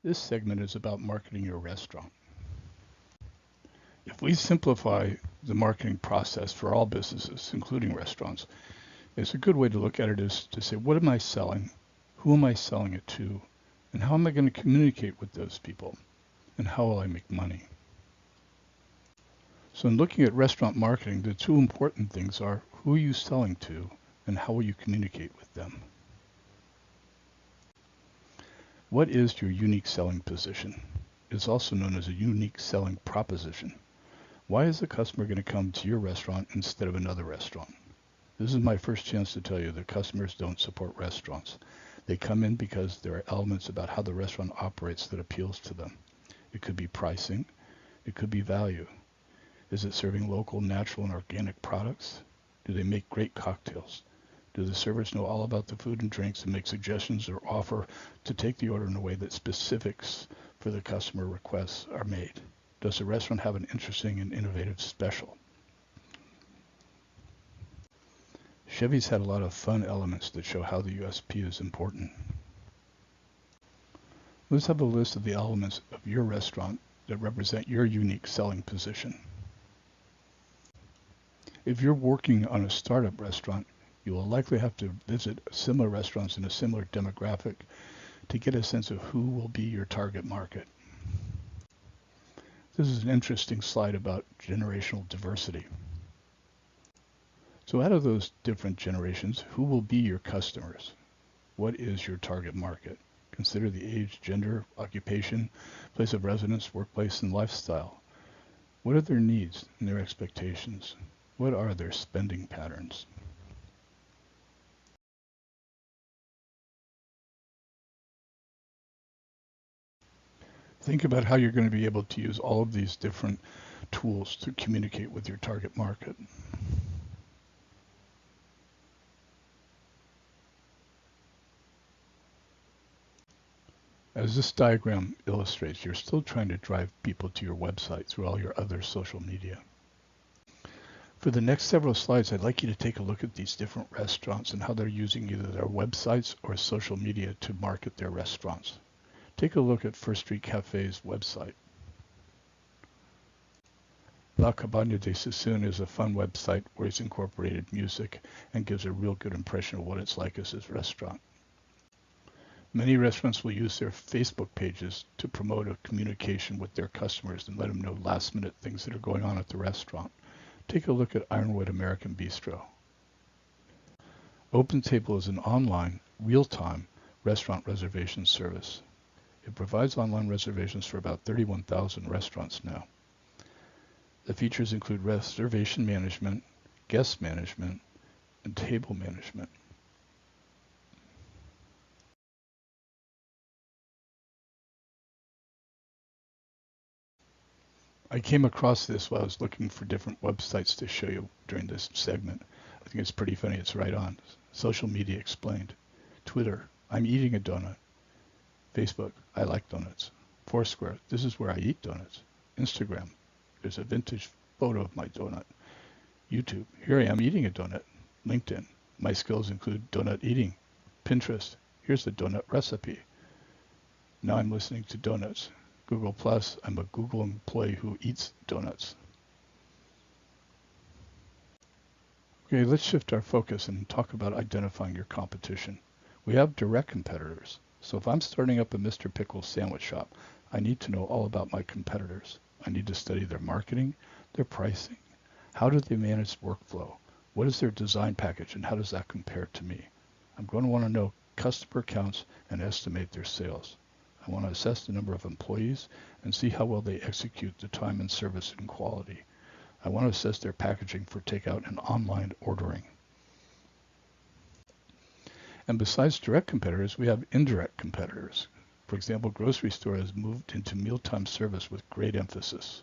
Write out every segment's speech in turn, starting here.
This segment is about marketing your restaurant. If we simplify the marketing process for all businesses, including restaurants, it's a good way to look at it is to say, what am I selling? Who am I selling it to? And how am I going to communicate with those people? And how will I make money? So in looking at restaurant marketing, the two important things are who are you selling to and how will you communicate with them? What is your unique selling position? It's also known as a unique selling proposition. Why is the customer going to come to your restaurant instead of another restaurant? This is my first chance to tell you that customers don't support restaurants. They come in because there are elements about how the restaurant operates that appeals to them. It could be pricing. It could be value. Is it serving local, natural, and organic products? Do they make great cocktails? Do the servers know all about the food and drinks and make suggestions or offer to take the order in a way that specifics for the customer requests are made? Does the restaurant have an interesting and innovative special? Chevy's had a lot of fun elements that show how the USP is important. Let's have a list of the elements of your restaurant that represent your unique selling position. If you're working on a startup restaurant, you will likely have to visit similar restaurants in a similar demographic to get a sense of who will be your target market. This is an interesting slide about generational diversity. So out of those different generations, who will be your customers? What is your target market? Consider the age, gender, occupation, place of residence, workplace, and lifestyle. What are their needs and their expectations? What are their spending patterns? Think about how you're going to be able to use all of these different tools to communicate with your target market. As this diagram illustrates, you're still trying to drive people to your website through all your other social media. For the next several slides, I'd like you to take a look at these different restaurants and how they're using either their websites or social media to market their restaurants. Take a look at First Street Cafe's website. La Cabana de Sassoon is a fun website where he's incorporated music and gives a real good impression of what it's like as his restaurant. Many restaurants will use their Facebook pages to promote a communication with their customers and let them know last-minute things that are going on at the restaurant. Take a look at Ironwood American Bistro. OpenTable is an online, real-time restaurant reservation service. It provides online reservations for about 31,000 restaurants now. The features include reservation management, guest management, and table management. I came across this while I was looking for different websites to show you during this segment. I think it's pretty funny. It's right on. Social media explained. Twitter, I'm eating a donut. Facebook, I like donuts. Foursquare, this is where I eat donuts. Instagram, there's a vintage photo of my donut. YouTube, here I am eating a donut. LinkedIn, my skills include donut eating. Pinterest, here's the donut recipe. Now I'm listening to donuts. Google Plus, I'm a Google employee who eats donuts. Okay, let's shift our focus and talk about identifying your competition. We have direct competitors. So if I'm starting up a Mr. Pickle's sandwich shop, I need to know all about my competitors. I need to study their marketing, their pricing. How do they manage workflow? What is their design package and how does that compare to me? I'm going to want to know customer counts and estimate their sales. I want to assess the number of employees and see how well they execute the time and service and quality. I want to assess their packaging for takeout and online ordering. And besides direct competitors, we have indirect competitors. For example, grocery store has moved into mealtime service with great emphasis.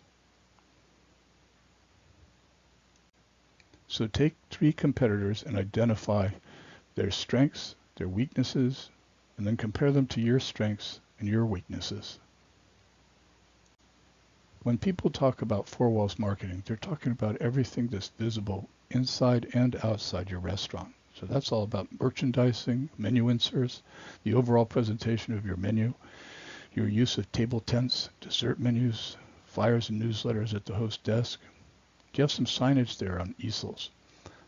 So take 3 competitors and identify their strengths, their weaknesses, and then compare them to your strengths and your weaknesses. When people talk about four walls marketing, they're talking about everything that's visible inside and outside your restaurant. So that's all about merchandising, menu inserts, the overall presentation of your menu, Your use of table tents, dessert menus, flyers and newsletters at the host desk. Do you have some signage there on easels?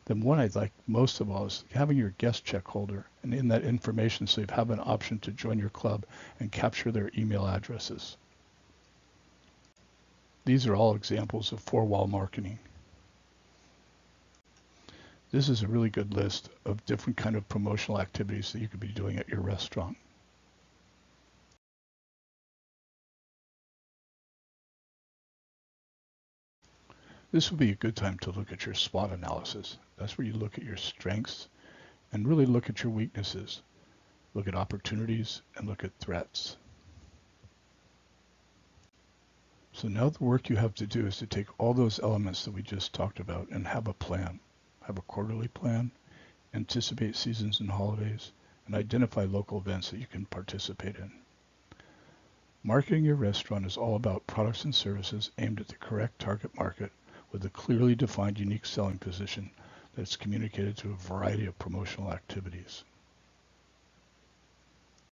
Then one I'd like most of all is having your guest check holder, and in that information so you have an option to join your club and capture their email addresses. These are all examples of four-wall marketing. This is a really good list of different kind of promotional activities that you could be doing at your restaurant. This would be a good time to look at your SWOT analysis. That's where you look at your strengths and really look at your weaknesses. Look at opportunities and look at threats. So now the work you have to do is to take all those elements that we just talked about and have a plan. Have a quarterly plan, anticipate seasons and holidays, and identify local events that you can participate in. Marketing your restaurant is all about products and services aimed at the correct target market with a clearly defined unique selling position that's communicated through a variety of promotional activities.